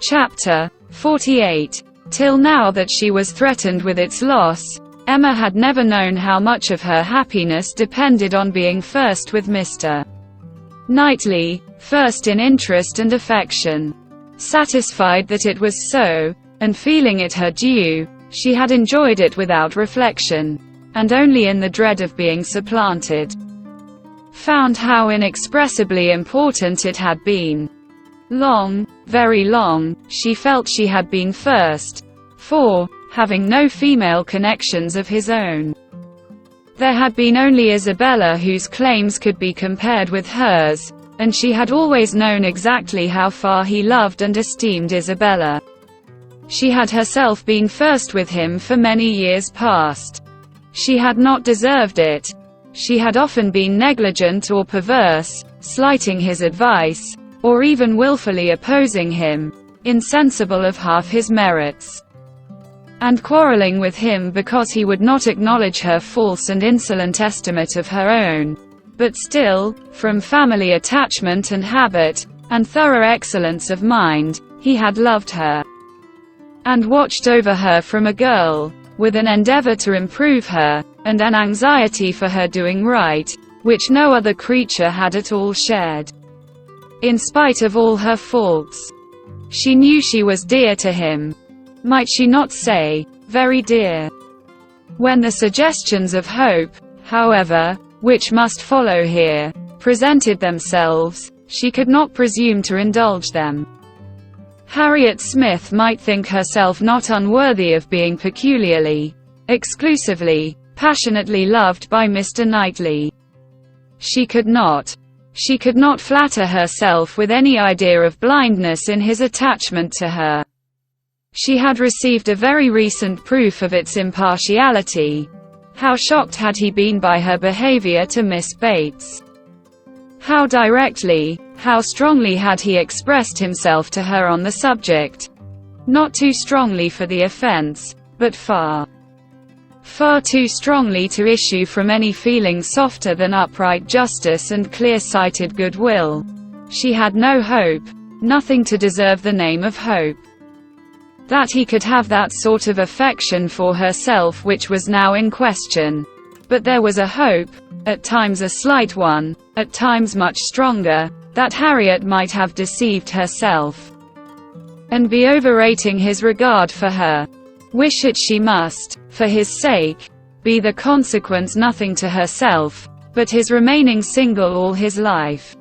Chapter 48. Till now that she was threatened with its loss, Emma had never known how much of her happiness depended on being first with Mr. Knightley, first in interest and affection. Satisfied that it was so, and feeling it her due, she had enjoyed it without reflection, and only in the dread of being supplanted, found how inexpressibly important it had been. Long, very long, she felt she had been first, for, having no female connections of his own, there had been only Isabella whose claims could be compared with hers, and she had always known exactly how far he loved and esteemed Isabella. She had herself been first with him for many years past. She had not deserved it. She had often been negligent or perverse, slighting his advice, or even willfully opposing him, insensible of half his merits, and quarreling with him because he would not acknowledge her false and insolent estimate of her own. But still, from family attachment and habit, and thorough excellence of mind, he had loved her, and watched over her from a girl, with an endeavor to improve her, and an anxiety for her doing right, which no other creature had at all shared. In spite of all her faults, she knew she was dear to him. Might she not say, very dear? When the suggestions of hope, however, which must follow here, presented themselves, she could not presume to indulge them. Harriet Smith might think herself not unworthy of being peculiarly, exclusively, passionately loved by Mr. Knightley. She could not flatter herself with any idea of blindness in his attachment to her. She had received a very recent proof of its impartiality. How shocked had he been by her behavior to Miss Bates? How directly, how strongly had he expressed himself to her on the subject? Not too strongly for the offense, but far too strongly to issue from any feeling softer than upright justice and clear-sighted goodwill. She had no hope, nothing to deserve the name of hope. That he could have that sort of affection for herself which was now in question. But there was a hope, at times a slight one, at times much stronger, that Harriet might have deceived herself, and be overrating his regard for her. Wish it she must, for his sake, be the consequence nothing to herself, but his remaining single all his life.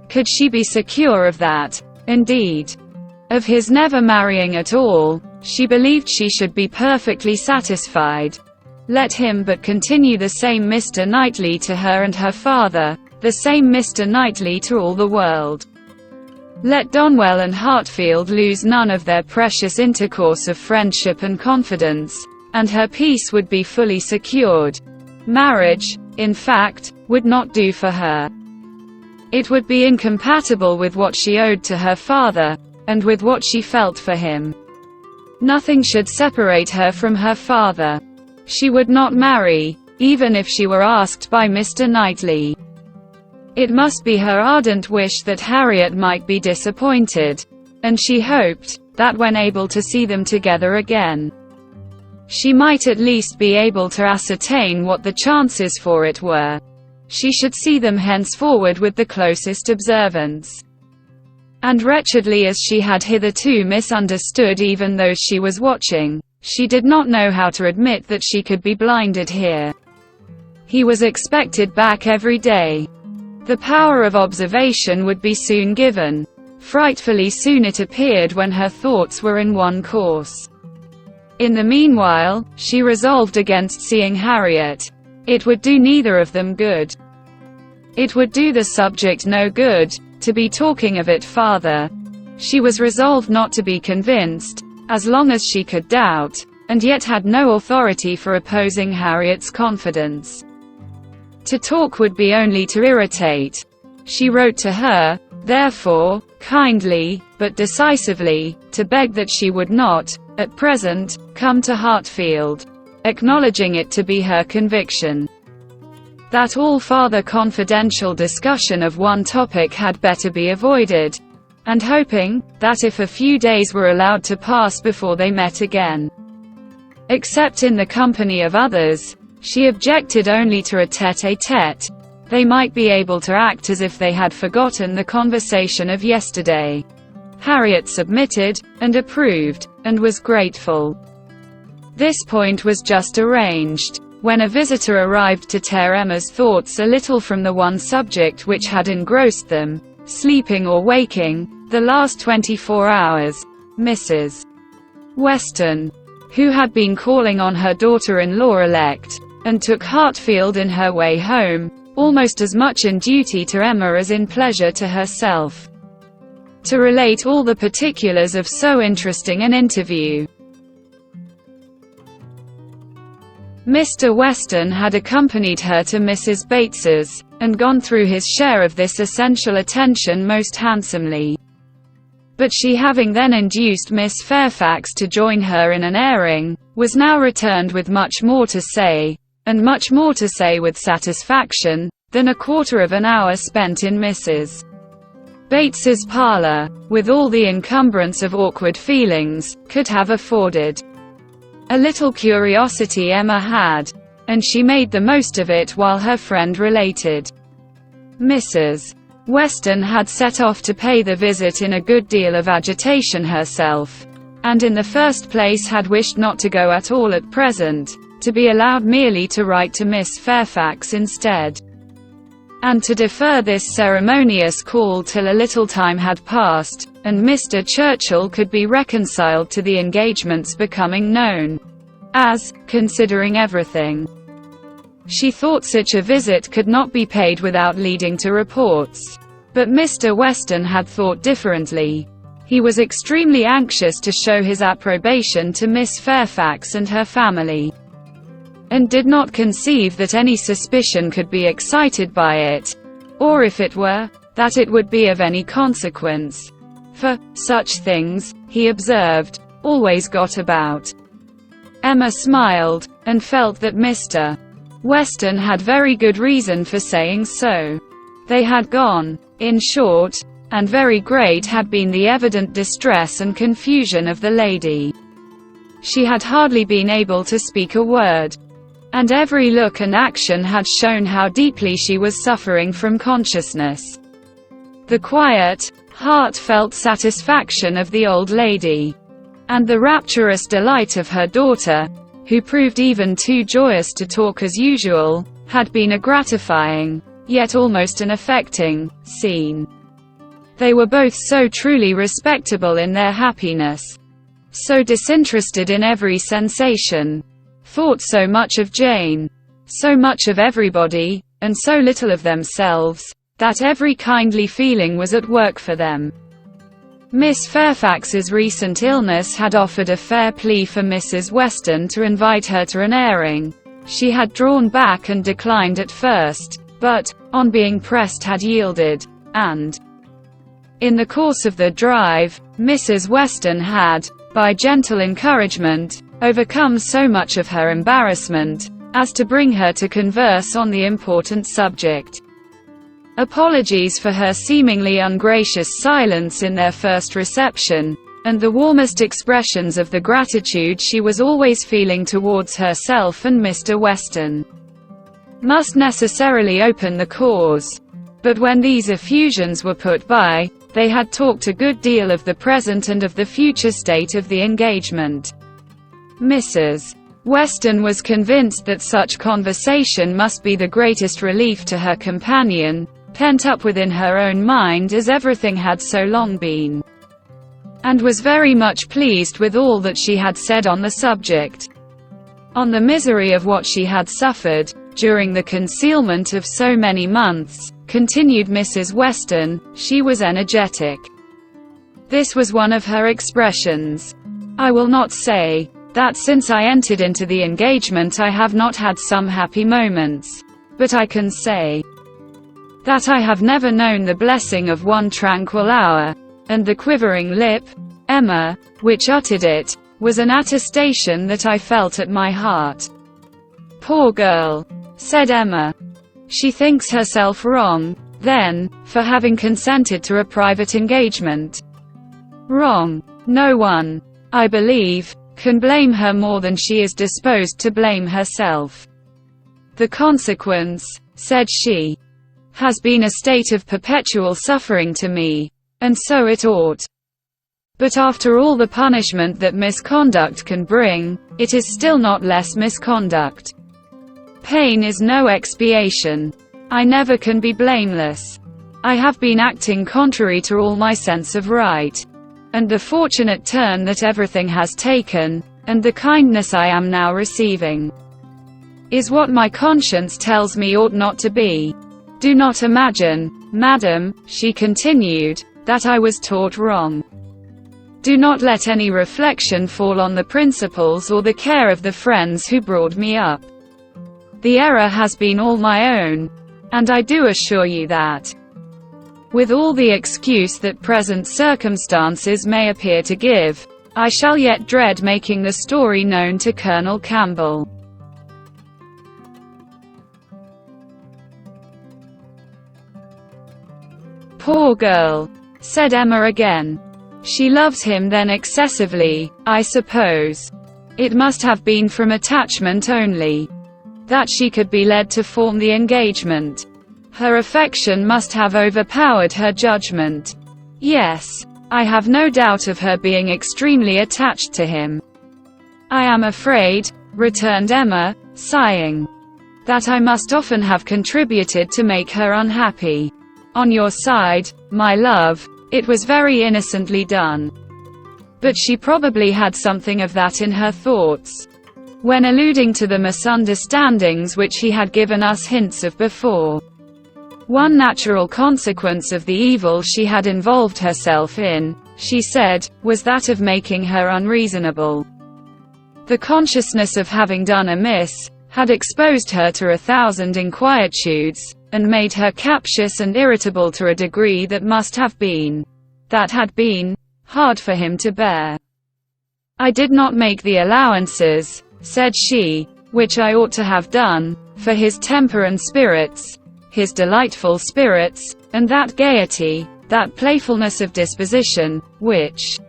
Could she be secure of that? Indeed, of his never marrying at all, she believed she should be perfectly satisfied. Let him but continue the same Mr. Knightley to her and her father, the same Mr. Knightley to all the world. Let Donwell and Hartfield lose none of their precious intercourse of friendship and confidence, and her peace would be fully secured. Marriage, in fact, would not do for her. It would be incompatible with what she owed to her father, and with what she felt for him. Nothing should separate her from her father. She would not marry, even if she were asked by Mr. Knightley. It must be her ardent wish that Harriet might be disappointed, and she hoped that when able to see them together again, she might at least be able to ascertain what the chances for it were. She should see them henceforward with the closest observance. And wretchedly as she had hitherto misunderstood even those she was watching, she did not know how to admit that she could be blinded here. He was expected back every day. The power of observation would be soon given. Frightfully soon it appeared when her thoughts were in one course. In the meanwhile, she resolved against seeing Harriet. It would do neither of them good. It would do the subject no good, to be talking of it farther. She was resolved not to be convinced, as long as she could doubt, and yet had no authority for opposing Harriet's confidence. To talk would be only to irritate. She wrote to her, therefore, kindly, but decisively, to beg that she would not, at present, come to Hartfield, acknowledging it to be her conviction that all farther confidential discussion of one topic had better be avoided, and hoping that if a few days were allowed to pass before they met again, except in the company of others, she objected only to a tête-à-tête, they might be able to act as if they had forgotten the conversation of yesterday. Harriet submitted, and approved, and was grateful. This point was just arranged, when a visitor arrived to tear Emma's thoughts a little from the one subject which had engrossed them, sleeping or waking, the last 24 hours. Mrs. Weston, who had been calling on her daughter-in-law-elect, and took Hartfield in her way home, almost as much in duty to Emma as in pleasure to herself, to relate all the particulars of so interesting an interview. Mr. Weston had accompanied her to Mrs. Bates's, and gone through his share of this essential attention most handsomely. But she, having then induced Miss Fairfax to join her in an airing, was now returned with much more to say, and much more to say with satisfaction, than a quarter of an hour spent in Mrs. Bates's parlour, with all the encumbrance of awkward feelings, could have afforded. A little curiosity Emma had, and she made the most of it while her friend related. Mrs. Weston had set off to pay the visit in a good deal of agitation herself, and in the first place had wished not to go at all at present, to be allowed merely to write to Miss Fairfax instead, and to defer this ceremonious call till a little time had passed, and Mr. Churchill could be reconciled to the engagements becoming known, as, considering everything, she thought such a visit could not be paid without leading to reports. But Mr. Weston had thought differently. He was extremely anxious to show his approbation to Miss Fairfax and her family, and did not conceive that any suspicion could be excited by it, or if it were, that it would be of any consequence. For such things, he observed, always got about. Emma smiled, and felt that Mr. Weston had very good reason for saying so. They had gone, in short, and very great had been the evident distress and confusion of the lady. She had hardly been able to speak a word, and every look and action had shown how deeply she was suffering from consciousness. The quiet, heartfelt satisfaction of the old lady, and the rapturous delight of her daughter, who proved even too joyous to talk as usual, had been a gratifying, yet almost an affecting, scene. They were both so truly respectable in their happiness, so disinterested in every sensation, thought so much of Jane, so much of everybody, and so little of themselves, that every kindly feeling was at work for them. Miss Fairfax's recent illness had offered a fair plea for Mrs. Weston to invite her to an airing. She had drawn back and declined at first, but, on being pressed, had yielded, and in the course of the drive, Mrs. Weston had, by gentle encouragement, overcome so much of her embarrassment, as to bring her to converse on the important subject. Apologies for her seemingly ungracious silence in their first reception, and the warmest expressions of the gratitude she was always feeling towards herself and Mr. Weston, must necessarily open the cause. But when these effusions were put by, they had talked a good deal of the present and of the future state of the engagement. Mrs. Weston was convinced that such conversation must be the greatest relief to her companion, pent up within her own mind as everything had so long been, and was very much pleased with all that she had said on the subject. On the misery of what she had suffered, during the concealment of so many months, continued Mrs. Weston, she was energetic. This was one of her expressions. I will not say that since I entered into the engagement I have not had some happy moments, but I can say that I have never known the blessing of one tranquil hour, and the quivering lip, Emma, which uttered it, was an attestation that I felt at my heart. Poor girl, said Emma. She thinks herself wrong, then, for having consented to a private engagement. Wrong. No one, I believe, can blame her more than she is disposed to blame herself. The consequence, said she, has been a state of perpetual suffering to me, and so it ought. But after all the punishment that misconduct can bring, it is still not less misconduct. Pain is no expiation. I never can be blameless. I have been acting contrary to all my sense of right. And the fortunate turn that everything has taken, and the kindness I am now receiving, is what my conscience tells me ought not to be. Do not imagine, madam, she continued, that I was taught wrong. Do not let any reflection fall on the principles or the care of the friends who brought me up. The error has been all my own, and I do assure you that, with all the excuse that present circumstances may appear to give, I shall yet dread making the story known to Colonel Campbell. Poor girl, said Emma again. She loves him then excessively, I suppose. It must have been from attachment only, that she could be led to form the engagement. Her affection must have overpowered her judgment. Yes, I have no doubt of her being extremely attached to him. I am afraid, returned Emma, sighing, that I must often have contributed to make her unhappy. On your side, my love, it was very innocently done. But she probably had something of that in her thoughts, when alluding to the misunderstandings which he had given us hints of before. One natural consequence of the evil she had involved herself in, she said, was that of making her unreasonable. The consciousness of having done amiss had exposed her to 1,000 inquietudes, and made her captious and irritable to a degree that had been, hard for him to bear. I did not make the allowances, said she, which I ought to have done, for his temper and spirits, his delightful spirits, and that gaiety, that playfulness of disposition, which,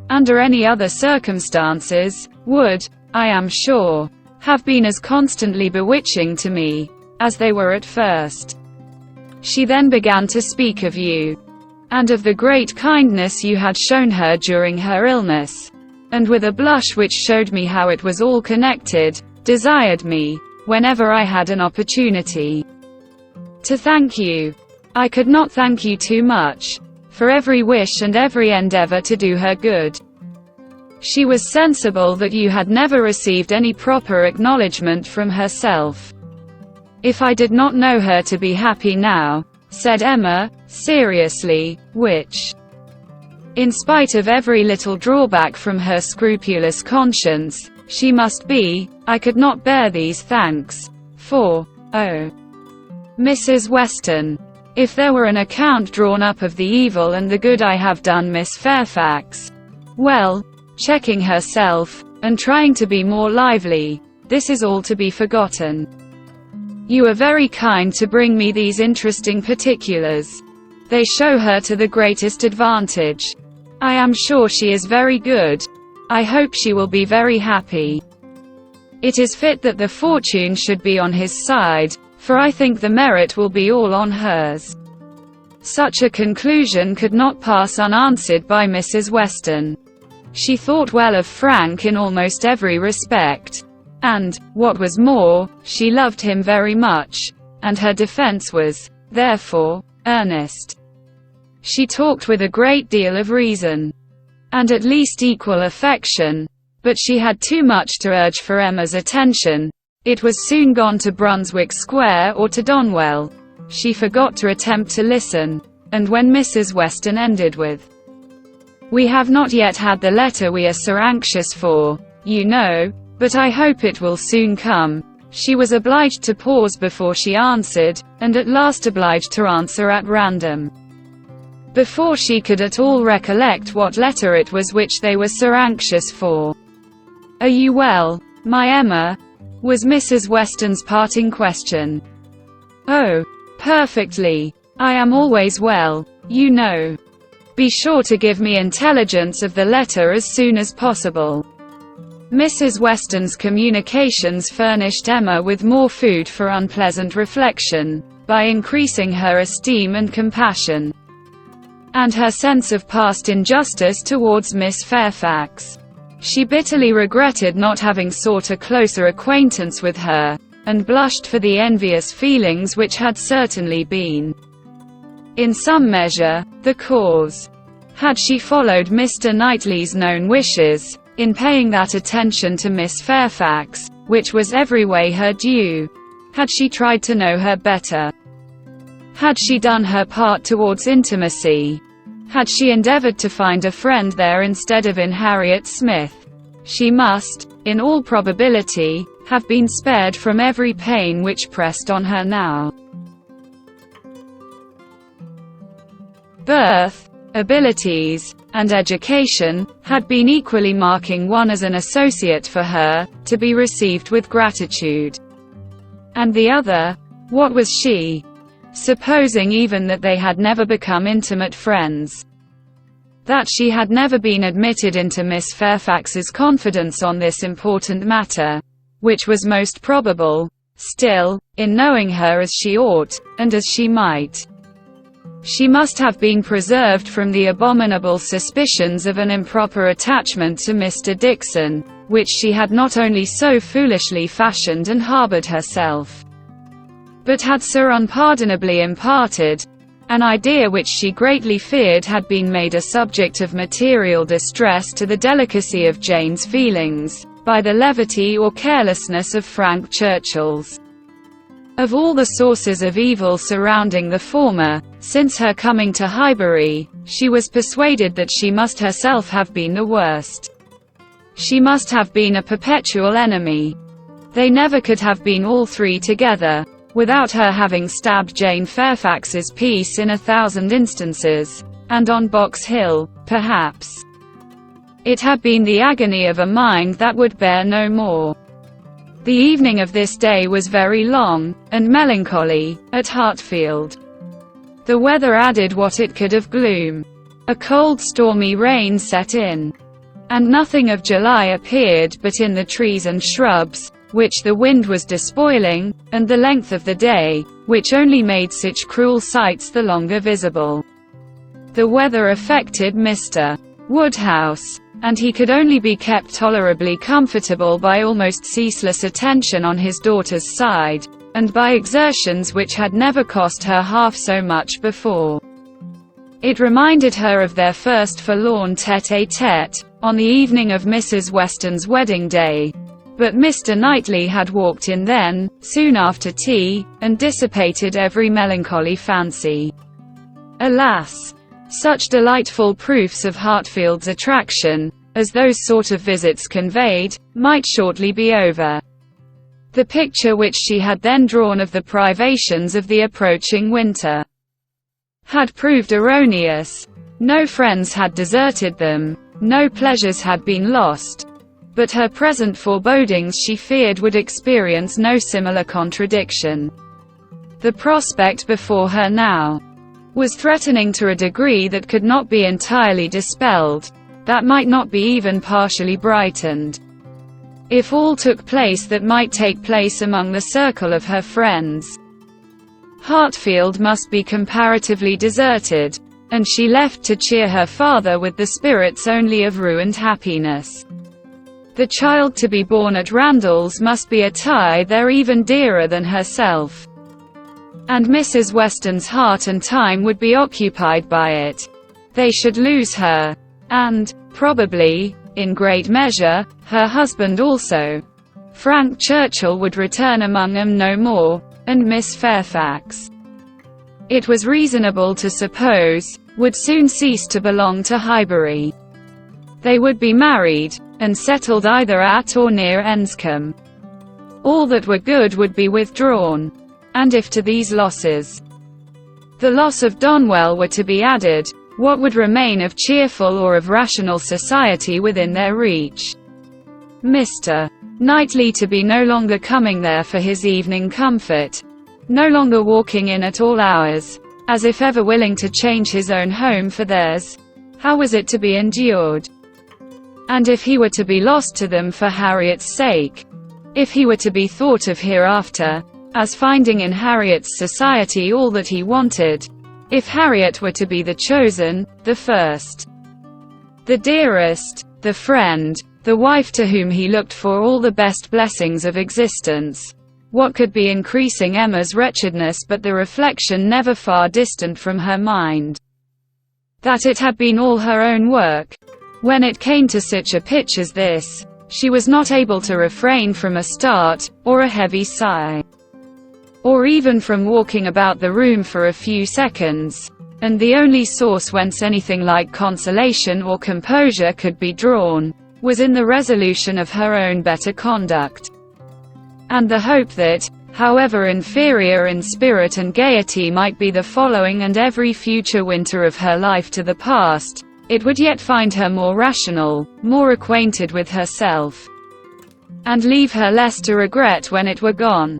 under any other circumstances, would, I am sure, have been as constantly bewitching to me, as they were at first. She then began to speak of you, and of the great kindness you had shown her during her illness, and with a blush which showed me how it was all connected, desired me, whenever I had an opportunity, to thank you. I could not thank you too much, for every wish and every endeavor to do her good. She was sensible that you had never received any proper acknowledgment from herself. If I did not know her to be happy now, said Emma, seriously, which, in spite of every little drawback from her scrupulous conscience, she must be, I could not bear these thanks, for, oh, Mrs. Weston, if there were an account drawn up of the evil and the good I have done Miss Fairfax, well, checking herself, and trying to be more lively, this is all to be forgotten. You are very kind to bring me these interesting particulars. They show her to the greatest advantage. I am sure she is very good. I hope she will be very happy. It is fit that the fortune should be on his side, for I think the merit will be all on hers. Such a conclusion could not pass unanswered by Mrs. Weston. She thought well of Frank in almost every respect. And, what was more, she loved him very much, and her defense was, therefore, earnest. She talked with a great deal of reason, and at least equal affection, but she had too much to urge for Emma's attention. It was soon gone to Brunswick Square or to Donwell. She forgot to attempt to listen, and when Mrs. Weston ended with, "We have not yet had the letter we are so anxious for, you know, but I hope it will soon come," she was obliged to pause before she answered, and at last obliged to answer at random, before she could at all recollect what letter it was which they were so anxious for. "Are you well, my Emma?" was Mrs. Weston's parting question. "Oh, perfectly," I am always well, you know. Be sure to give me intelligence of the letter as soon as possible. Mrs. Weston's communications furnished Emma with more food for unpleasant reflection, by increasing her esteem and compassion, and her sense of past injustice towards Miss Fairfax. She bitterly regretted not having sought a closer acquaintance with her, and blushed for the envious feelings which had certainly been, in some measure, the cause. Had she followed Mr. Knightley's known wishes, in paying that attention to Miss Fairfax, which was every way her due? Had she tried to know her better? Had she done her part towards intimacy? Had she endeavored to find a friend there instead of in Harriet Smith? She must, in all probability, have been spared from every pain which pressed on her now. Birth, abilities, and education had been equally marking one as an associate for her, to be received with gratitude. And the other, what was she? Supposing even that they had never become intimate friends, that she had never been admitted into Miss Fairfax's confidence on this important matter, which was most probable, still, in knowing her as she ought, and as she might, she must have been preserved from the abominable suspicions of an improper attachment to Mr. Dixon, which she had not only so foolishly fashioned and harbored herself, but had so unpardonably imparted, an idea which she greatly feared had been made a subject of material distress to the delicacy of Jane's feelings, by the levity or carelessness of Frank Churchill's. Of all the sources of evil surrounding the former, since her coming to Highbury, she was persuaded that she must herself have been the worst. She must have been a perpetual enemy. They never could have been all three together, without her having stabbed Jane Fairfax's peace in 1,000 instances, and on Box Hill, perhaps. It had been the agony of a mind that would bear no more. The evening of this day was very long, and melancholy, at Hartfield. The weather added what it could of gloom. A cold stormy rain set in, and nothing of July appeared but in the trees and shrubs, which the wind was despoiling, and the length of the day, which only made such cruel sights the longer visible. The weather affected Mr. Woodhouse, and he could only be kept tolerably comfortable by almost ceaseless attention on his daughter's side, and by exertions which had never cost her half so much before. It reminded her of their first forlorn tête-à-tête, on the evening of Mrs. Weston's wedding day. But Mr. Knightley had walked in then, soon after tea, and dissipated every melancholy fancy. Alas! Such delightful proofs of Hartfield's attraction, as those sort of visits conveyed, might shortly be over. The picture which she had then drawn of the privations of the approaching winter had proved erroneous. No friends had deserted them, no pleasures had been lost, but her present forebodings she feared would experience no similar contradiction. The prospect before her now was threatening to a degree that could not be entirely dispelled, that might not be even partially brightened. If all took place that might take place among the circle of her friends, Hartfield must be comparatively deserted, and she left to cheer her father with the spirits only of ruined happiness. The child to be born at Randalls must be a tie there even dearer than herself, and Mrs. Weston's heart and time would be occupied by it. They should lose her, and, probably, in great measure, her husband also. Frank Churchill would return among them no more, and Miss Fairfax, it was reasonable to suppose, would soon cease to belong to Highbury. They would be married, and settled either at or near Enscombe. All that were good would be withdrawn. And if to these losses, the loss of Donwell were to be added, what would remain of cheerful or of rational society within their reach? Mr. Knightley to be no longer coming there for his evening comfort, no longer walking in at all hours, as if ever willing to change his own home for theirs. How was it to be endured? And if he were to be lost to them for Harriet's sake? If he were to be thought of hereafter, as finding in Harriet's society all that he wanted? If Harriet were to be the chosen, the first, the dearest, the friend, the wife to whom he looked for all the best blessings of existence? What could be increasing Emma's wretchedness but the reflection, never far distant from her mind, that it had been all her own work? When it came to such a pitch as this, she was not able to refrain from a start, or a heavy sigh, or even from walking about the room for a few seconds, and the only source whence anything like consolation or composure could be drawn, was in the resolution of her own better conduct, and the hope that, however inferior in spirit and gaiety might be the following and every future winter of her life to the past, it would yet find her more rational, more acquainted with herself, and leave her less to regret when it were gone.